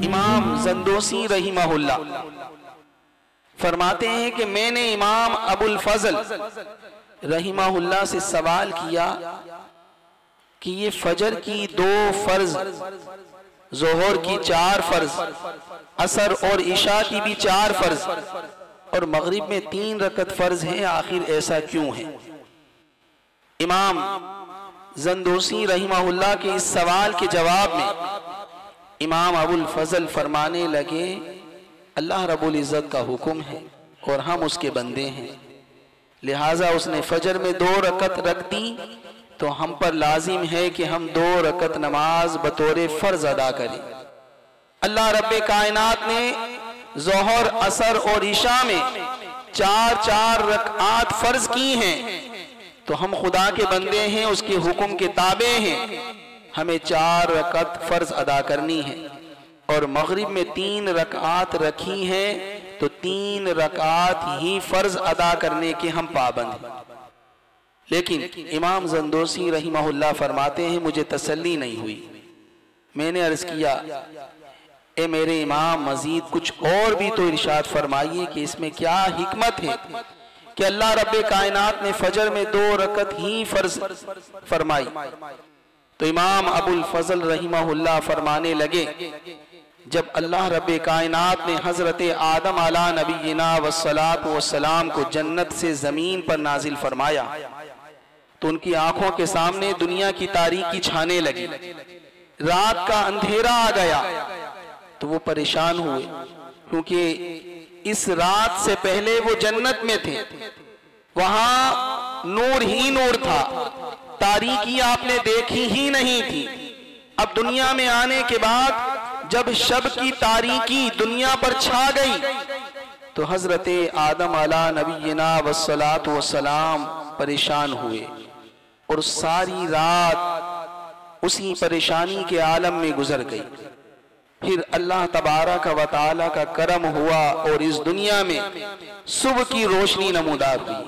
امام زندوسی رحمہ اللہ فرماتے ہیں کہ میں نے امام ابو الفضل رحمہ اللہ سے سوال کیا کہ یہ فجر کی 2 فرض، ظہر کی 4 فرض، عصر اور عشاء کی بھی 4 فرض اور مغرب میں 3 رکعت فرض ہیں، آخر ایسا کیوں ہے؟ امام زندوسی رحمہ اللہ کے اس سوال کے جواب میں امام ابو الفضل فرمانے لگے اللہ رب العزت کا حکم ہے اور ہم اس کے بندے ہیں، لہٰذا اس نے فجر میں 2 رکعت رکھ دی تو ہم پر لازم ہے کہ ہم 2 رکعت نماز بطور فرض ادا کریں۔ اللہ رب کائنات نے ظہر، عصر اور عشاء میں 4 رکعات فرض کی ہیں تو ہم خدا کے بندے ہیں، اس کے حکم کے تابع ہیں، ہمیں 4 رکعت فرض ادا کرنی ہے اور مغرب میں 3 رکعات رکھی ہیں تو 3 رکعات ہی فرض ادا کرنے کے ہم پابند ہیں۔ لیکن امام زندوسی رحمہ اللہ فرماتے ہیں مجھے تسلی نہیں ہوئی، میں نے عرض کیا اے میرے امام مزید کچھ اور بھی تو ارشاد فرمائیے کہ اس میں کیا حکمت ہے کہ اللہ رب کائنات نے فجر میں 2 رکعت ہی فرض فرمائی؟ تو امام ابو الفضل رحمہ اللہ فرمانے لگے جب اللہ رب کائنات نے حضرت آدم علیہ نبینا والسلام کو جنت سے زمین پر نازل فرمایا تو ان کی آنکھوں کے سامنے دنیا کی تاریکی چھانے لگی، رات کا اندھیرا آ گیا تو وہ پریشان ہوئے کیونکہ اس رات سے پہلے وہ جنت میں تھے، وہاں نور ہی نور تھا، تاریکی آپ نے دیکھی ہی نہیں تھی۔ اب دنیا میں آنے کے بعد جب شب کی تاریکی دنیا پر چھا گئی تو حضرت آدم علیہ نبینا والسلام پریشان ہوئے اور ساری رات اسی پریشانی کے عالم میں گزر گئی۔ پھر اللہ تبارک و تعالی کا کرم ہوا اور اس دنیا میں صبح کی روشنی نمودار ہوئی۔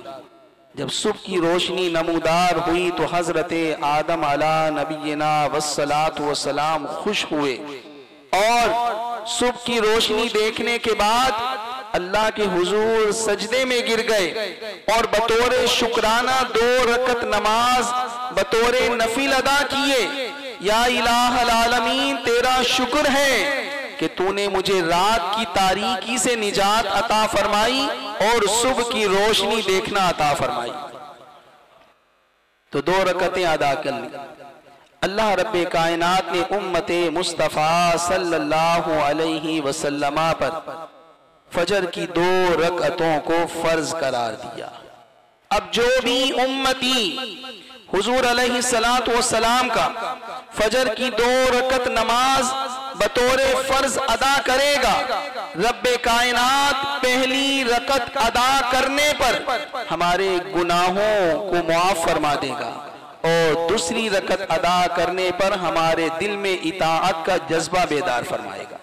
جب صبح کی روشنی نمودار ہوئی تو حضرت آدم علیہ نبینا والسلام خوش ہوئے اور صبح کی روشنی دیکھنے کے بعد اللہ کے حضور سجدے میں گر گئے اور بطور شکرانہ 2 رکعت نماز بطور نفل ادا کیے۔ یا الہ العالمین تیرا شکر ہے کہ تو نے مجھے رات کی تاریکی سے نجات عطا فرمائی اور صبح کی روشنی دیکھنا عطا فرمائی۔ تو 2 رکعتیں ادا کر لی۔ اللہ رب کائنات نے امت مصطفیٰ صلی اللہ علیہ وسلم پر فجر کی 2 رکعتوں کو فرض قرار دیا۔ اب جو بھی امتی حضور علیہ السلام کا فجر کی 2 رکعت نماز بطور فرض ادا کرے گا، رب کائنات پہلی رکعت ادا کرنے پر ہمارے گناہوں کو معاف فرما دے گا اور دوسری رکعت ادا کرنے پر ہمارے دل میں اطاعت کا جذبہ بیدار فرمائے گا۔